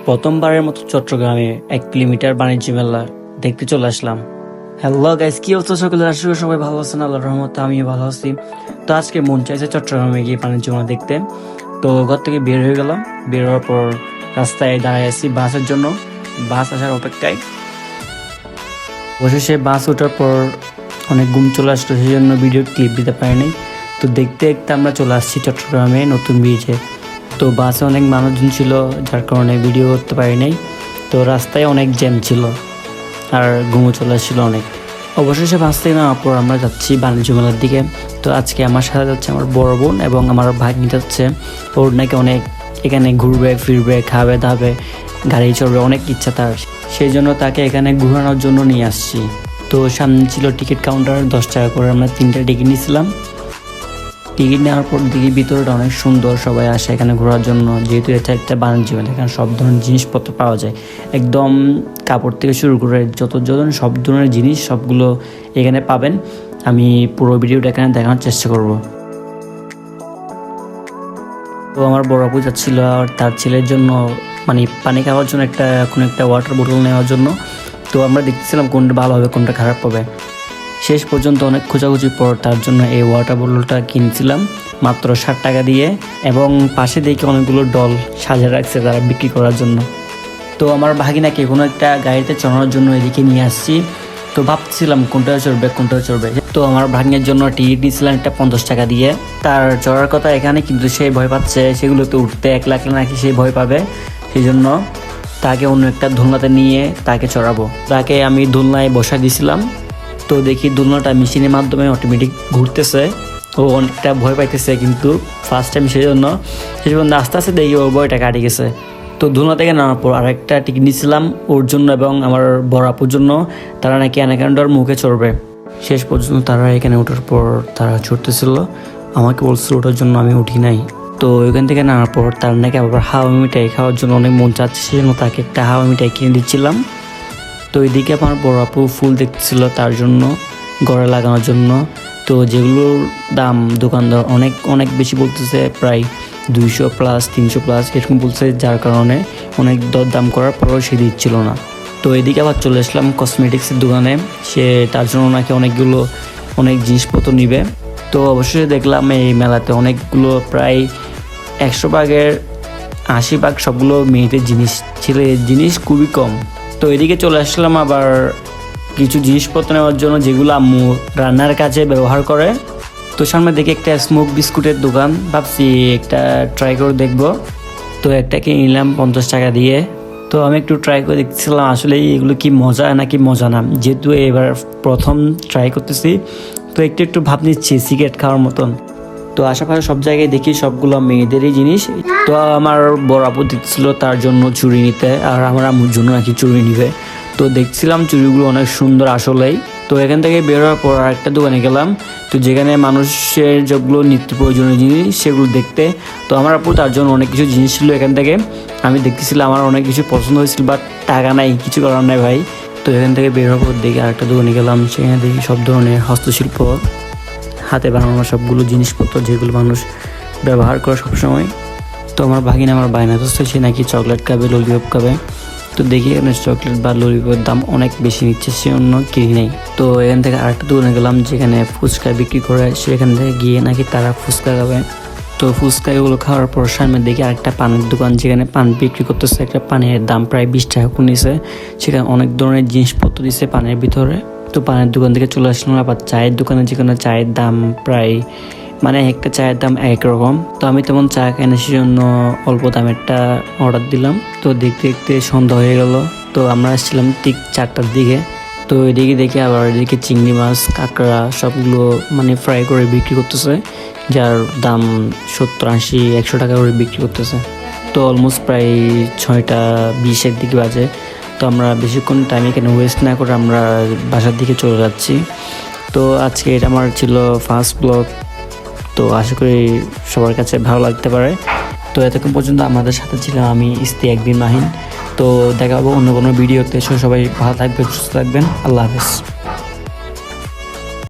প্রথমবারের মতো চট্টগ্রামে 1 কিলোমিটার বাণিজ্য মেলা দেখতে চলে আসলাম। হ্যালো গাইস, কি অবস্থা সকলের? আশা করি সবাই ভালো আছেন, আল্লাহর রহমতে আমিও ভালো আছি। তো আজকে মন চাইছে চট্টগ্রামে গিয়ে বাণিজ্য মেলা দেখতে। তো ঘর থেকে বের হয়ে গেলাম। বের হওয়ার পর রাস্তায় দাঁড়ায় আছি বাসের জন্য, বাস আসার অপেক্ষায়। অবশেষে বাস ওঠার পর অনেক ঘুম চলে আসলো, সেই জন্য ভিডিও ক্লিপ দিতে পারিনি। তো দেখতে দেখতে আমরা চলে আসছি চট্টগ্রামে নতুন ব্রিজে। তো বাসে অনেক মানুষজন ছিল, যার কারণে ভিডিও করতে পারি নাই। তো রাস্তায় অনেক জ্যাম ছিল আর ঘুমো চলে আসছিল অনেক। অবশেষে বাস থেকে নামার পর আমরা যাচ্ছি বাণিজ্য মেলার দিকে। তো আজকে আমার সাথে যাচ্ছে আমার বড় বোন এবং আমার ভাগ্নি যাচ্ছে। ওর নাকি অনেক এখানে ঘুরবে ফিরবে, খাবে দাবে, গাড়ি চড়বে, অনেক ইচ্ছা তার। সেই জন্য তাকে এখানে ঘোরানোর জন্য নিয়ে আসছি। তো সামনে ছিল টিকিট কাউন্টার, 10 টাকা করে আমরা 3টা টিকিট নিয়েছিলাম। টিকিট নেওয়ার পর দেখি ভিতরটা অনেক সুন্দর, সবাই আসে এখানে ঘোরার জন্য। যেহেতু এটা একটা বাণিজ্য মেলা, এখানে সব ধরনের জিনিসপত্র পাওয়া যায়, একদম কাপড় থেকে শুরু করে যত সব ধরনের জিনিস সবগুলো এখানে পাবেন। আমি পুরো ভিডিওটা এখানে দেখানোর চেষ্টা করব। তো আমার বড় আপু যাচ্ছিল আর তার ছেলের জন্য মানে পানি খাওয়ার জন্য কোনো একটা ওয়াটার বোতল নেওয়ার জন্য। তো আমরা দেখতেছিলাম কোনটা ভালো হবে কোনটা খারাপ হবে। শেষ পর্যন্ত অনেক খোঁজাখুঁজির পর তার জন্য এই ওয়াটার বোতলটা কিনছিলাম মাত্র 60 টাকা দিয়ে। এবং পাশে দেখে অনেকগুলো ডল সাজিয়ে রাখছে তারা বিক্রি করার জন্য। তো আমার ভাগিনাকে কোনো একটা গাড়িতে চড়ানোর জন্য এদিকে নিয়ে আসছি। তো ভাবছিলাম কোনটা চড়বে। তো আমার ভাগ্নের জন্য টিকিট নিয়েছিলাম একটা 50 টাকা দিয়ে। তার চড়ার কথা এখানে, কিন্তু সে ভয় পাচ্ছে, সেগুলোতে উঠতে 1 লাখ নাকি সে ভয় পাবে। সেই জন্য তাকে অন্য একটা দোলনাতে নিয়ে তাকে চড়াবো। তাকে আমি দোলনায় বসাই দিয়েছিলাম। তো দেখি দোলনাটা মেশিনের মাধ্যমে অটোমেটিক ঘুরতেছে। ও অনেকটা ভয় পাইতেছে, কিন্তু ফার্স্ট টাইম, সেই জন্য আস্তে আস্তে দেখি ওর ভয়টা কাটে গেছে। তো দোলনা থেকে নামার পর আরেকটা টিকিট নিয়েছিলাম ওর জন্য এবং আমার বড় আপুর জন্য। তারা নাকি অ্যানাকোন্ডার মুখে চড়বে। শেষ পর্যন্ত তারা এখানে ওঠার পর তারা চড়তেছিল, আমাকে বলছিল ওঠার জন্য, আমি উঠি নাই। তো ওইখান থেকে নামার পর তার নাকি আবার হাওয়া মিঠাই খাওয়ার জন্য অনেক মন চাচ্ছে, সেই জন্য তাকে একটা হাওয়া মিঠাই কিনে দিচ্ছিলাম। তো এদিকে আমার বড় আপু ফুল দেখছিল তার জন্য, ঘরে লাগানোর জন্য। তো যেগুলোর দাম দোকানদার অনেক অনেক বেশি বলতেছে, প্রায় 200 প্লাস 300 প্লাস এরকম বলছে, যার কারণে অনেক দাম করার পরেও সে দিচ্ছিল না। তো এদিকে আবার চলে আসলাম কসমেটিক্সের দোকানে। সে তার জন্য নাকি অনেক জিনিসপত্র নিবে। তো অবশ্যই দেখলাম এই মেলাতে অনেকগুলো, প্রায় 100 ভাগের 80 ভাগ সবগুলো মেয়েদের জিনিস, ছেলের জিনিস খুবই কম। তো এদিকে চলে আসলাম আবার কিছু জিনিসপত্র নেওয়ার জন্য, যেগুলো আম্মু রান্নার কাজে ব্যবহার করে। তো সামনে দেখে একটা স্মোক বিস্কুটের দোকান, ভাবছি একটা ট্রাই করে দেখবো। তো একটাকে নিলাম 50 টাকা দিয়ে। তো আমি একটু ট্রাই করে দেখছিলাম আসলে এগুলো কি মজা নাকি মজা না, যেহেতু এবার প্রথম ট্রাই করতেছি। তো একটু ভাব নিচ্ছি সিগারেট খাওয়ার মতন। তো আশেপাশে সব জায়গায় দেখি সবগুলো মেয়েদেরই জিনিস। তো আমার বড় আপু দেখছিল তার জন্য চুড়ি নিতে, আর আমার আম্মুর জন্য নাকি চুড়ি নিবে। তো দেখছিলাম চুড়িগুলো অনেক সুন্দর আসলেই। তো এখান থেকে বের হওয়ার পর আরেকটা দোকানে গেলাম, তো যেখানে মানুষের যেগুলো নিত্য প্রয়োজনীয় জিনিস সেগুলো দেখতে। তো আমার আপু তার জন্য অনেক কিছু জিনিস ছিল এখান থেকে। আমি দেখতেছিলাম, আমার অনেক কিছু পছন্দ হয়েছিল, বাট টাকা নাই, কিছু করার নাই ভাই। তো এখান থেকে বের হওয়ার পর দেখি আরেকটা দোকানে গেলাম, সেখানে দেখি সব ধরনের হস্তশিল্প, হাতে বানানো সবগুলো জিনিসপত্র যেগুলো মানুষ ব্যবহার করে সবসময়। তো আমার ভাগিনা আমার বায়না ধরছে, সে নাকি চকলেট খাবে, ললিপপ খাবে। তো দেখি এখানে চকলেট বা ললিপপের দাম অনেক বেশি নিচ্ছে, সে অন্য কিনি নেই। তো এখান থেকে আরেকটা দোকানে গেলাম যেখানে ফুচকা বিক্রি করে, সেখান থেকে গিয়ে নাকি তারা ফুচকা খাবে। তো ফুচকা এগুলো খাওয়ার পর সামনে দেখি আরেকটা পানের দোকান, যেখানে পান বিক্রি করতেছে। একটা পানের দাম প্রায় 20 টাকা করে নিছে। সেখানে অনেক ধরনের জিনিসপত্র দিচ্ছে পানের ভিতরে। তো পানের দোকান থেকে চলে আসলাম আবার চায়ের দোকানে, যেখানে চায়ের দাম প্রায় একটা চায়ের দাম এক রকম। তো আমি তেমন চা খাই না, সেজন্য অল্প দামেরটা অর্ডার দিলাম। তো দেখতে দেখতে সন্ধ্যা হয়ে গেল। তো আমরা আসছিলাম ঠিক 4টার দিকে। তো এদিকে দেখি আবার এদিকে চিংড়ি মাছ, কাঁকড়া সবগুলো ফ্রাই করে বিক্রি করতেছে, যার দাম 70-80-100 টাকা করে বিক্রি করতেছে। তো অলমোস্ট প্রায় 6টা 20-এর দিকে বাজে। তো আমরা বেশিক্ষণ টাইম এখানে ওয়েস্ট না করে আমরা বাসার দিকে চলে যাচ্ছি। তো আজকে এটা আমার ছিল ফার্স্ট ব্লগ। তো আশা করি সবার কাছে ভালো লাগতে পারে। তো এতক্ষণ পর্যন্ত আমাদের সাথে ছিলাম আমি, ইস্তি, একদিন মাহিন। তো দেখা হবো অন্য কোনো ভিডিওতে। সবাই ভালো থাকবেন, সুস্থ থাকবেন। আল্লাহ হাফেজ।